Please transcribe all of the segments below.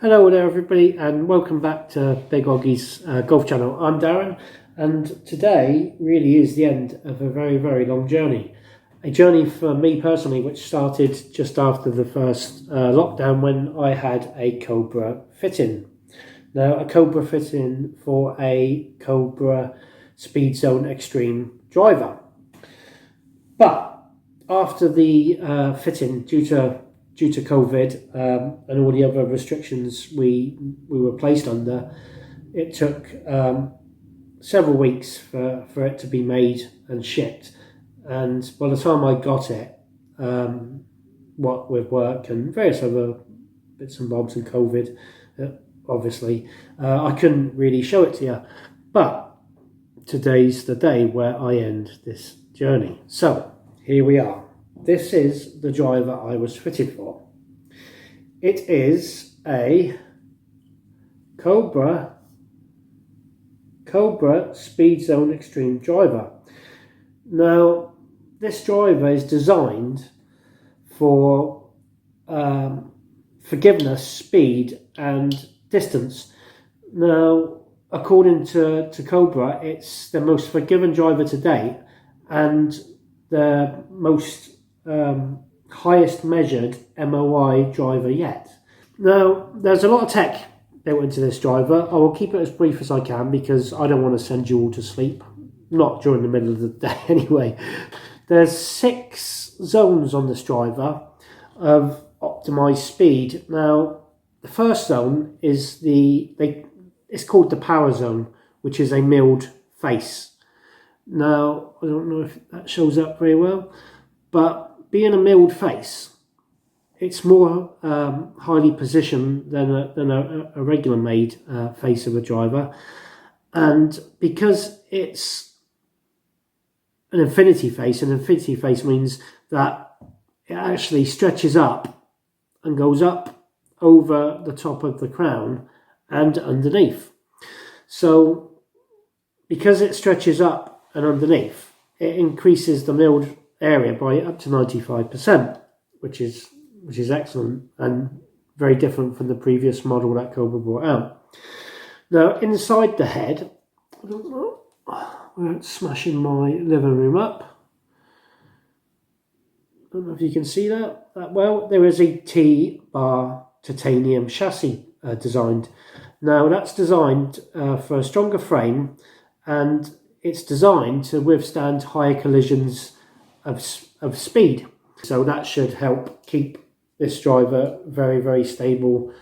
Hello there everybody and welcome back to Big Oggie's golf channel. I'm Darren and today really is the end of a very long journey. A journey for me personally which started just after the first lockdown when I had a Cobra fit-in. Now a Cobra fit-in for a Cobra Speedzone Extreme driver. But after the fit-in due to COVID and all the other restrictions we were placed under, it took several weeks for it to be made and shipped. And by the time I got it, what with work and various other bits and bobs and COVID, obviously, I couldn't really show it to you. But today's the day where I end this journey. So here we are. This is the driver I was fitted for. It is a Cobra Speedzone Extreme driver. Now, this driver is designed for forgiveness, speed and distance. Now, according to Cobra, it's the most forgiving driver to date and the most highest measured MOI driver yet. Now, there's a lot of tech built into this driver. I will keep it as brief as I can because I don't want to send you all to sleep. Not during the middle of the day anyway. There's 6 zones on this driver of optimized speed. Now, the first zone is it's called the power zone, which is a milled face. Now, I don't know if that shows up very well, but being a milled face, it's more highly positioned than a regular made face of a driver. And because it's an infinity face means that it actually stretches up and goes up over the top of the crown and underneath. So because it stretches up and underneath, it increases the milled area by up to 95%, which is excellent and very different from the previous model that Cobra brought out. Now, inside the head, I don't know, without smashing my living room up, I don't know if you can see that well, there is a T-bar titanium chassis designed. Now, that's designed for a stronger frame and it's designed to withstand higher collisions of speed. So that should help keep this driver very stable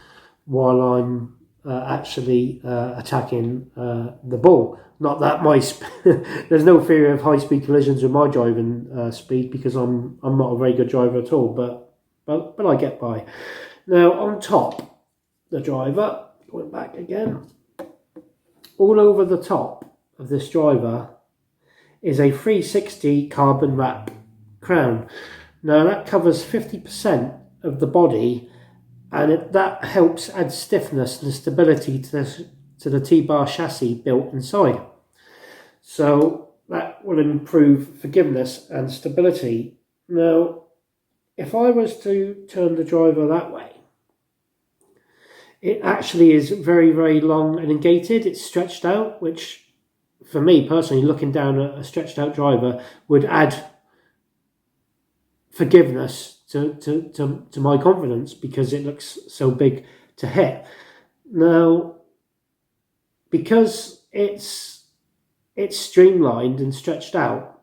while I'm actually attacking the ball. Not that there's no fear of high speed collisions with my driving speed because I'm not a very good driver at all, but I get by. Now on top the driver, going back again, all over the top of this driver is a 360 carbon wrap crown. Now that covers 50% of the body and that helps add stiffness and stability to the T-bar chassis built inside. So that will improve forgiveness and stability. Now, if I was to turn the driver that way, it actually is very long and elongated. It's stretched out, which for me personally, looking down a stretched out driver would add forgiveness to my confidence because it looks so big to hit. Now, because it's streamlined and stretched out,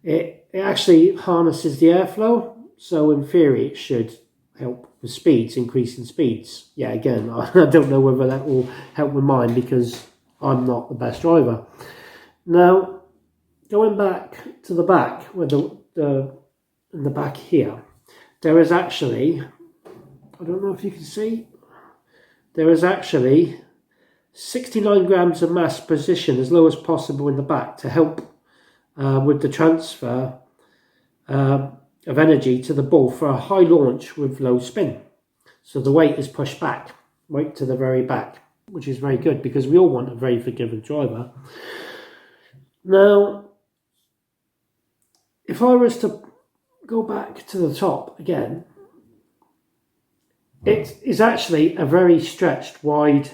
it actually harnesses the airflow. So in theory, it should help with speeds, increasing speeds. Yeah, again, I don't know whether that will help with mine because I'm not the best driver. Now, going back to the back, where in the back here, there is actually, I don't know if you can see, there is actually 69 grams of mass position as low as possible in the back to help with the transfer of energy to the ball for a high launch with low spin. So the weight is pushed back, right to the very back, which is very good because we all want a very forgiving driver. Now, if I was to go back to the top again, It is actually a very stretched wide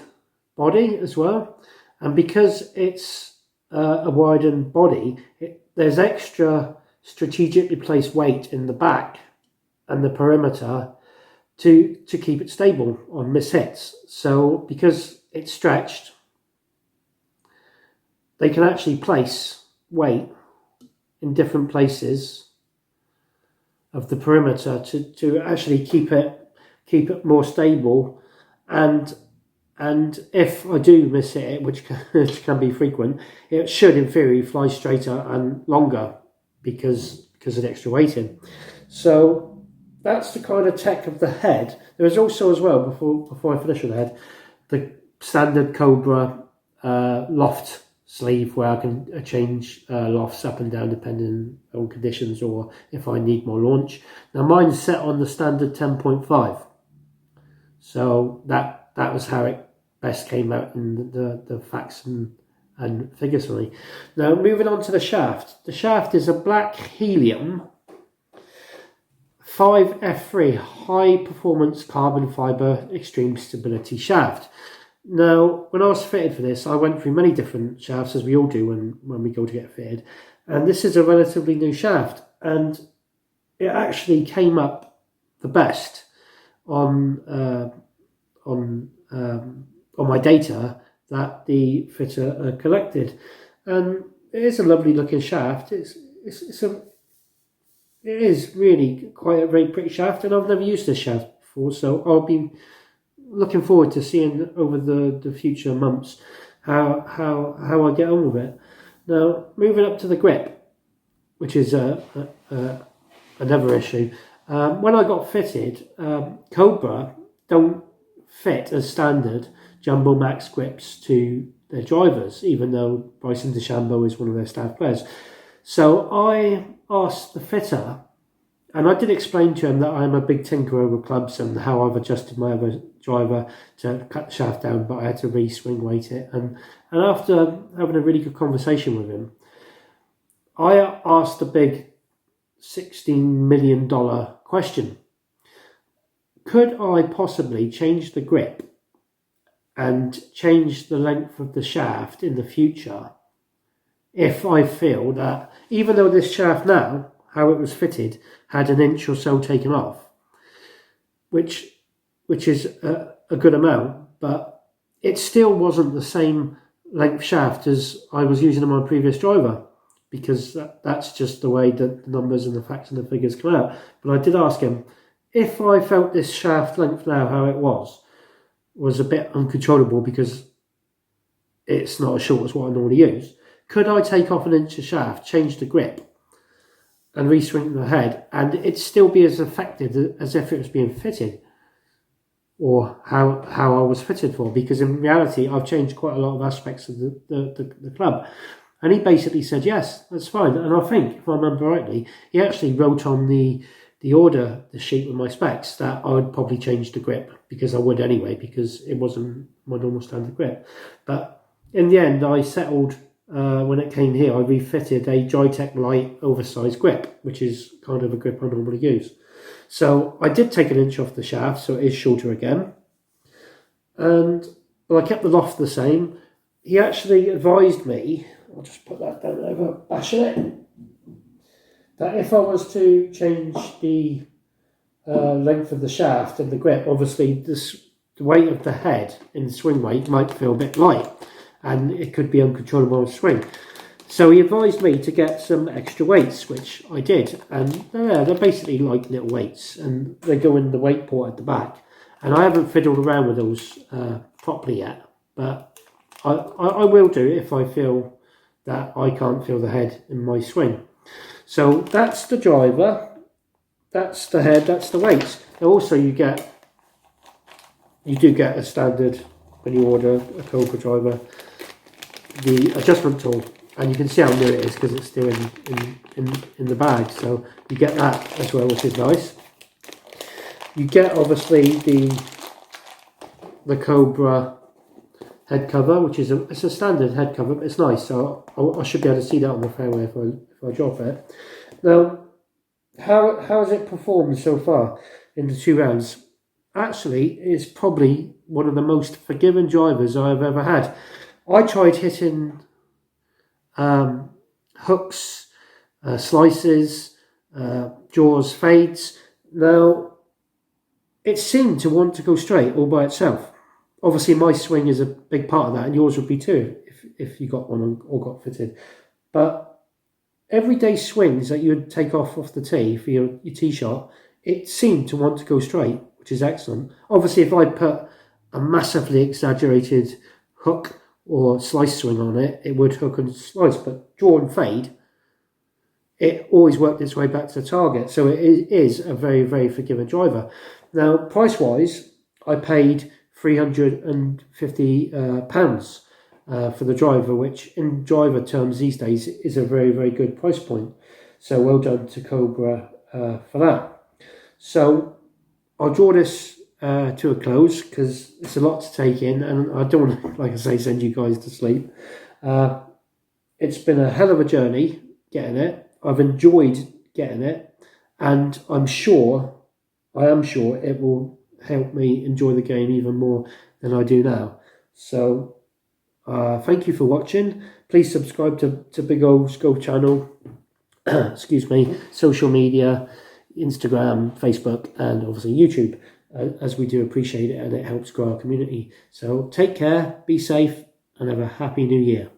body as well, and because it's a widened body, there's extra strategically placed weight in the back and the perimeter to keep it stable on mishits. So because it's stretched, they can actually place weight in different places of the perimeter to actually keep it more stable, and if I do miss it, which can be frequent, it should in theory fly straighter and longer because of the extra weight in. So that's the kind of tech of the head. There is also as well, before I finish with the head, the standard Cobra loft sleeve, where I can change lofts up and down depending on conditions or if I need more launch. Now mine's set on the standard 10.5, so that was how it best came out in the facts and figures for me. Now moving on to the shaft. The shaft is a black helium 5F3 high performance carbon fibre extreme stability shaft. Now, when I was fitted for this, I went through many different shafts, as we all do when we go to get fitted, and this is a relatively new shaft, and it actually came up the best on my data that the fitter collected, and it is a lovely looking shaft. It is really quite a very pretty shaft, and I've never used this shaft before, so I'll be looking forward to seeing over the future months how I get on with it. Now, moving up to the grip, which is another issue. When I got fitted, Cobra don't fit as standard Jumbo Max grips to their drivers, even though Bryson DeChambeau is one of their staff players. So I asked the fitter, and I did explain to him that I'm a big tinker over clubs and how I've adjusted my other driver to cut the shaft down, but I had to re-swing weight it. And after having a really good conversation with him, I asked the big $16 million question. Could I possibly change the grip and change the length of the shaft in the future if I feel that, even though this shaft now, how it was fitted, had an inch or so taken off, which is a good amount, but it still wasn't the same length shaft as I was using on my previous driver, because that's just the way that the numbers and the facts and the figures come out. But I did ask him, if I felt this shaft length now, how it was a bit uncontrollable because it's not as short as what I normally use, could I take off an inch of shaft, change the grip, and re-swing the head, and it'd still be as effective as if it was being fitted, or how I was fitted for? Because in reality, I've changed quite a lot of aspects of the club. And he basically said, yes, that's fine. And I think, if I remember rightly, he actually wrote on the sheet with my specs that I would probably change the grip, because I would anyway, because it wasn't my normal standard grip. But in the end, I settled. When it came here, I refitted a Joytech Light oversized grip, which is kind of a grip I normally use. So I did take an inch off the shaft, so it is shorter again. And I kept the loft the same. He actually advised me, I'll just put that down over, bashing it, that if I was to change the length of the shaft and the grip, obviously the weight of the head in the swing weight might feel a bit light, and it could be uncontrollable swing. So he advised me to get some extra weights, which I did, and they're basically like little weights, and they go in the weight port at the back. And I haven't fiddled around with those properly yet, but I will do if I feel that I can't feel the head in my swing. So that's the driver, that's the head, that's the weights. Now also you do get a standard, when you order a Cobra driver, the adjustment tool, and you can see how new it is because it's still in the bag, so you get that as well, which is nice. You get obviously the Cobra head cover, which is it's a standard head cover, but it's nice, so I should be able to see that on the fairway if I drop it. Now, how has it performed so far in the 2 rounds? actually is probably one of the most forgiving drivers I've ever had. I tried hitting hooks, slices, jaws, fades. Now, it seemed to want to go straight all by itself. Obviously, my swing is a big part of that, and yours would be too, if you got one or got fitted. But everyday swings that you would take off the tee for your tee shot, it seemed to want to go straight, which is excellent. Obviously, if I put a massively exaggerated hook or slice swing on it, it would hook and slice. But draw and fade, it always worked its way back to the target. So it is a very, very forgiving driver. Now, price-wise, I paid £350 for the driver, which in driver terms these days is a very, very good price point. So well done to Cobra for that. So I'll draw this to a close because it's a lot to take in, and I don't want to, like I say, send you guys to sleep. It's been a hell of a journey getting it. I've enjoyed getting it, and I am sure it will help me enjoy the game even more than I do now. So thank you for watching. Please subscribe to Big O's Golf channel. Excuse me. Social media, Instagram, Facebook, and obviously YouTube, as we do appreciate it and it helps grow our community. So take care, be safe, and have a happy new year.